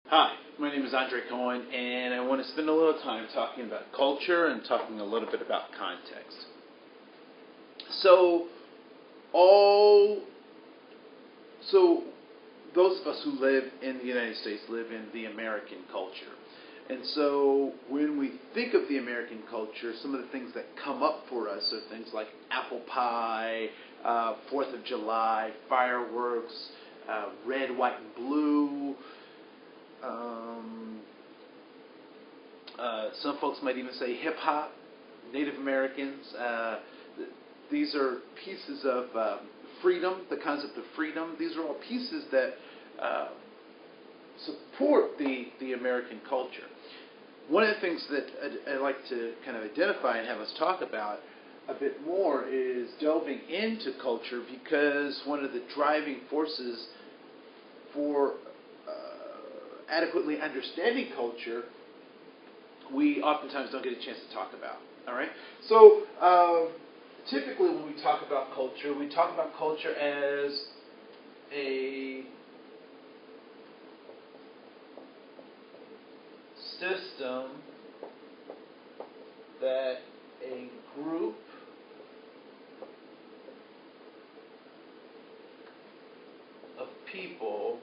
Hi, my name is Andre Cohen, and I want to spend a little time talking about culture and talking a little bit about context. So, all those of us who live in the United States live in the American culture. And so when we think of the American culture, some of the things that come up for us are things like apple pie, 4th of July, fireworks, red, white, and blue. Some folks might even say hip-hop, Native Americans. These are pieces of freedom, the concept of freedom. These are all pieces that support the American culture. One of the things that I'd like to kind of identify and have us talk about a bit more is delving into culture, because one of the driving forces for adequately understanding culture we oftentimes don't get a chance to talk about. All right? So typically when we talk about culture as a system that a group of people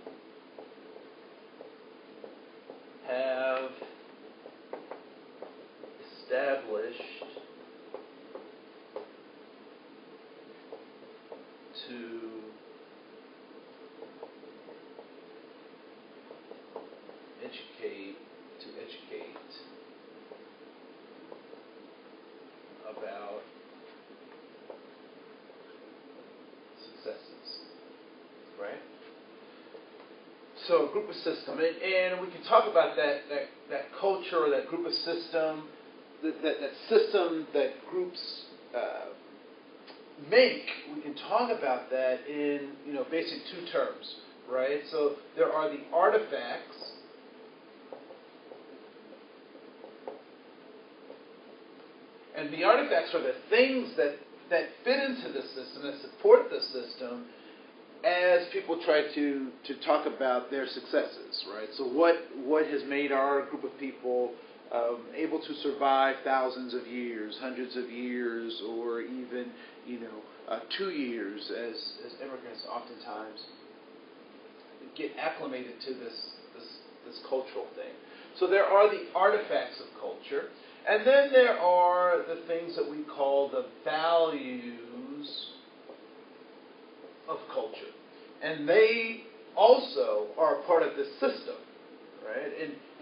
have established to educate about successes, right? So a group of system, and we can talk about that culture or that group of system, that system that groups make. We can talk about that in basic two terms, right? So there are the artifacts, and the artifacts are the things that fit into the system, that support the system, as people try to talk about their successes, right? So what has made our group of people able to survive thousands of years, hundreds of years, or even 2 years, as immigrants oftentimes get acclimated to this cultural thing. So there are the artifacts of culture, and then there are the things that we call the values of culture, and they also are a part of the system, right?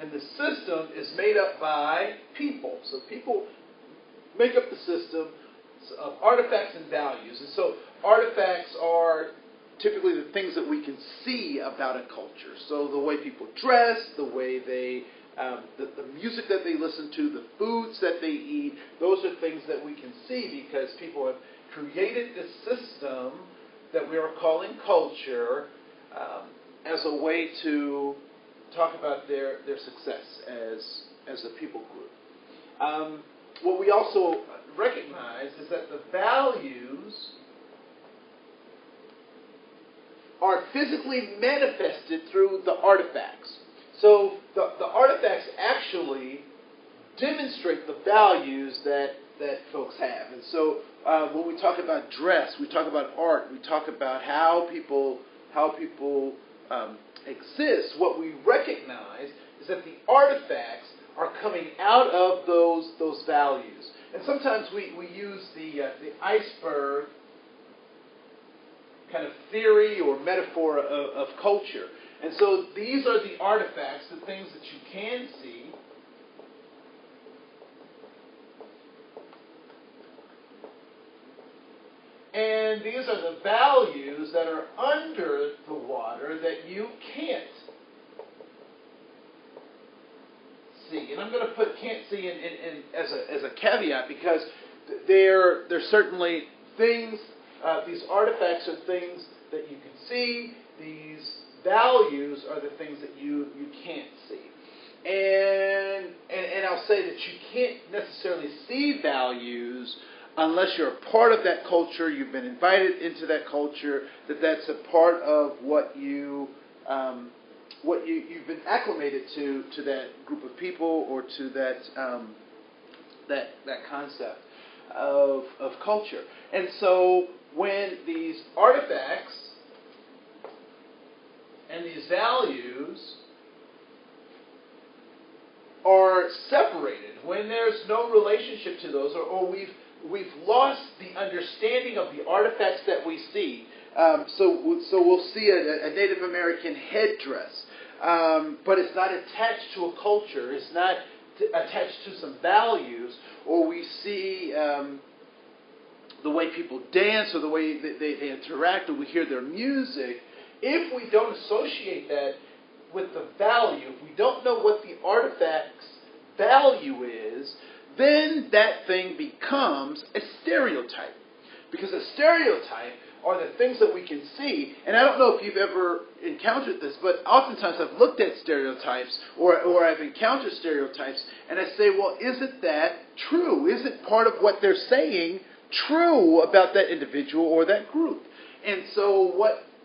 And the system is made up by people. So people make up the system of artifacts and values. And so artifacts are typically the things that we can see about a culture. So the way people dress, the way they, the music that they listen to, the foods that they eat, those are things that we can see because people have created this system that we are calling culture as a way to talk about their success as a people group. What we also recognize is that the values are physically manifested through the artifacts. So the artifacts actually demonstrate the values that folks have. And so when we talk about dress, we talk about art, we talk about how people exist, what we recognize is that the artifacts are coming out of those values. And sometimes we use the iceberg kind of theory or metaphor of culture. And so these are the artifacts, the things that you can see. And these are the values that are under the water that you can't see. And I'm going to put can't see in as a caveat, because they're certainly things, these artifacts are things that you can see. These values are the things that you can't see. And I'll say that you can't necessarily see values unless you're a part of that culture, you've been invited into that culture, that's a part of what you what you've been acclimated to that group of people or to that that concept of culture. And so when these artifacts and these values are separated, when there's no relationship to those, or we've lost the understanding of the artifacts that we see. So we'll see a Native American headdress, but it's not attached to a culture. It's not attached to some values, or we see the way people dance or the way they interact, or we hear their music. If we don't associate that with the value, if we don't know what the artifact's value is, then that thing becomes a stereotype. Because a stereotype are the things that we can see. And I don't know if you've ever encountered this, but oftentimes I've looked at stereotypes or I've encountered stereotypes, and I say, well, isn't that true? Isn't part of what they're saying true about that individual or that group? And so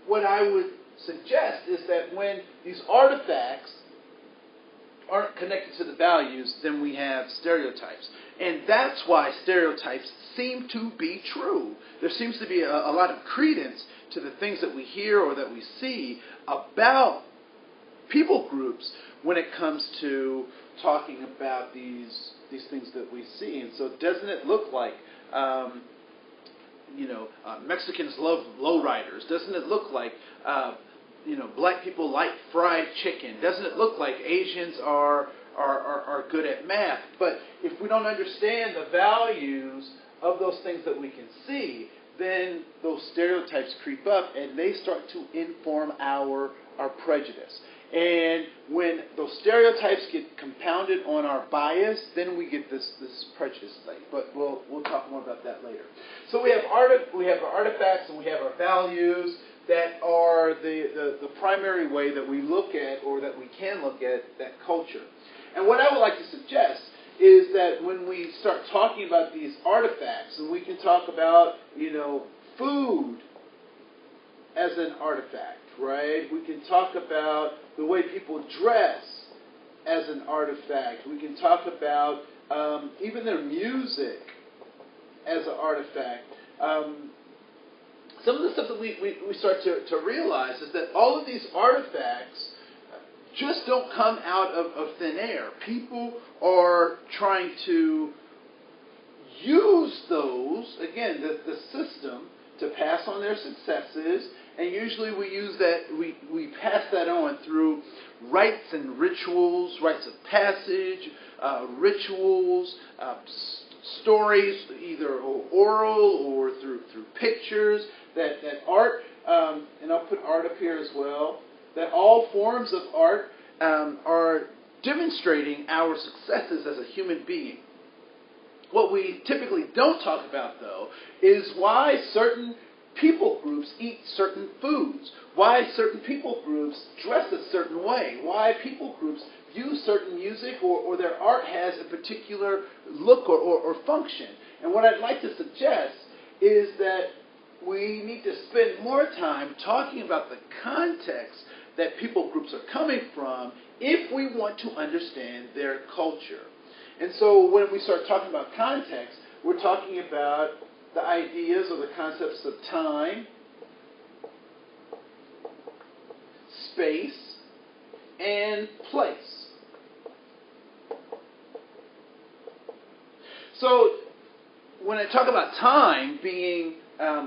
what I would suggest is that when these artifacts aren't connected to the values, then we have stereotypes. And that's why stereotypes seem to be true. There seems to be a lot of credence to the things that we hear or that we see about people groups when it comes to talking about these things that we see. And so doesn't it look like Mexicans love lowriders? Doesn't it look like black people like fried chicken? Doesn't it look like Asians are good at math? But if we don't understand the values of those things that we can see, then those stereotypes creep up and they start to inform our prejudice. And when those stereotypes get compounded on our bias, then we get this prejudice thing. But we'll talk more about that later. So we have our artifacts and we have our values that are the primary way that we look at, or that we can look at, that culture. And what I would like to suggest is that when we start talking about these artifacts, and we can talk about, food as an artifact, right? We can talk about the way people dress as an artifact. We can talk about even their music as an artifact. Some of the stuff that we start to realize is that all of these artifacts just don't come out of thin air. People are trying to use those, again, the system, to pass on their successes, and usually we use that, we pass that on through rites and rituals, rites of passage, rituals, stories, either oral or through pictures, that art, and I'll put art up here as well, that all forms of art are demonstrating our successes as a human being. What we typically don't talk about, though, is why certain people groups eat certain foods, why certain people groups dress a certain way, why people groups use certain music or their art has a particular look or function. And what I'd like to suggest is that we need to spend more time talking about the context that people groups are coming from if we want to understand their culture. And so when we start talking about context, we're talking about the ideas or the concepts of time, space, and place. So when I talk about time being contextual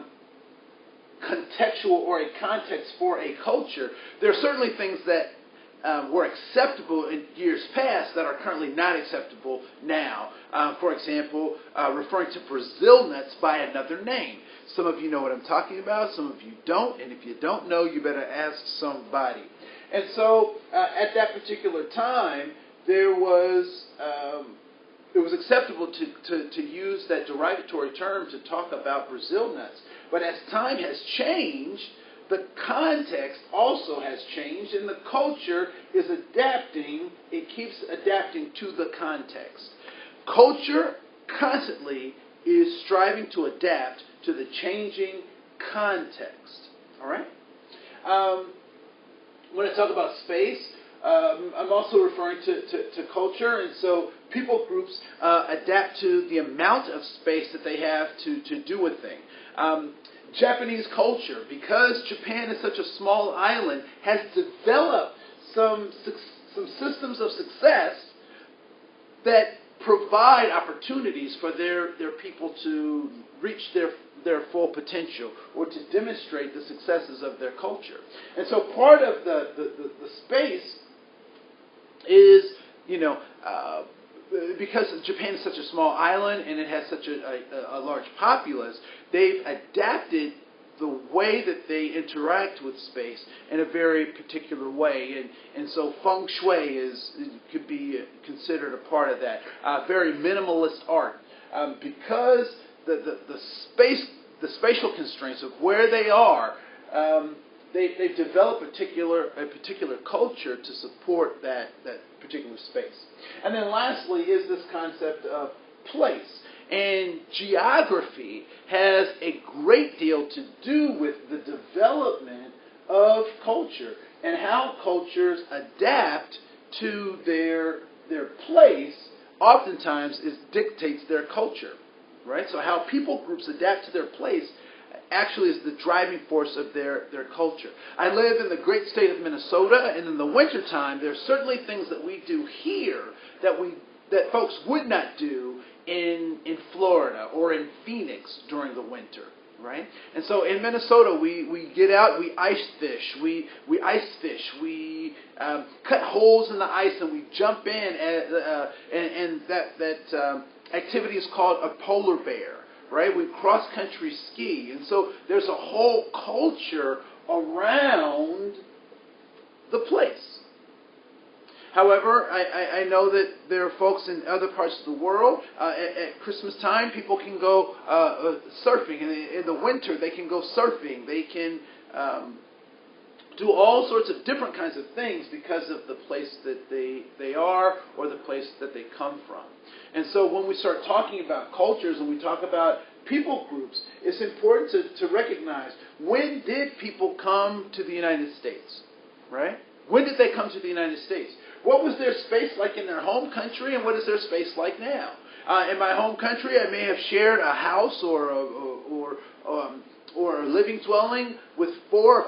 or a context for a culture, there are certainly things that were acceptable in years past that are currently not acceptable now. For example, referring to Brazil nuts by another name. Some of you know what I'm talking about, some of you don't, and if you don't know, you better ask somebody. And so at that particular time, it was acceptable to use that derogatory term to talk about Brazil nuts. But as time has changed, the context also has changed, and the culture is adapting. It keeps adapting to the context. Culture constantly is striving to adapt to the changing context. All right? when I talk about space, I'm also referring to culture, and so people groups adapt to the amount of space that they have to do a thing. Japanese culture, because Japan is such a small island, has developed some systems of success that provide opportunities for their people to reach their full potential or to demonstrate the successes of their culture. And so part of the space is, because Japan is such a small island and it has such a large populace, they've adapted the way that they interact with space in a very particular way. And so feng shui could be considered a part of that. Very minimalist art. Because the spatial constraints of where they are, they've developed a particular culture to support that particular space. And then lastly is this concept of place. And geography has a great deal to do with the development of culture and how cultures adapt to their place oftentimes dictates their culture, right? So how people groups adapt to their place actually is the driving force of their culture. I live in the great state of Minnesota, and in the wintertime, there's certainly things that we do here that folks would not do in Florida or in Phoenix during the winter, right? And so in Minnesota, we get out, we ice fish, we cut holes in the ice, and we jump in, and that activity is called a polar bear. Right, we cross-country ski, and so there's a whole culture around the place. However, I know that there are folks in other parts of the world. At Christmas time, people can go surfing. In the winter, they can go surfing. They can do all sorts of different kinds of things because of the place that they are or the place that they come from. And so when we start talking about cultures and we talk about people groups, it's important to recognize, when did people come to the United States, right? When did they come to the United States? What was their space like in their home country, and what is their space like now? In my home country, I may have shared a house or a living dwelling with four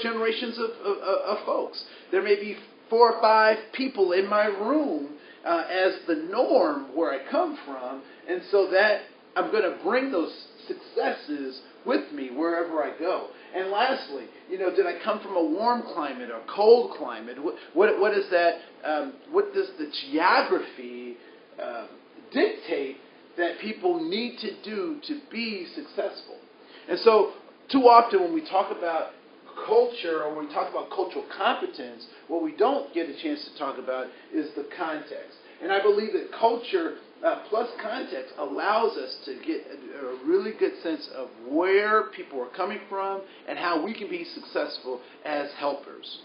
generations of folks. There may be 4 or 5 people in my room as the norm where I come from, and so that I'm going to bring those successes with me wherever I go. And lastly, did I come from a warm climate or cold climate? What is that? What does the geography dictate that people need to do to be successful? And so, too often when we talk about culture or when we talk about cultural competence, what we don't get a chance to talk about is the context. And I believe that culture plus context allows us to get a really good sense of where people are coming from and how we can be successful as helpers.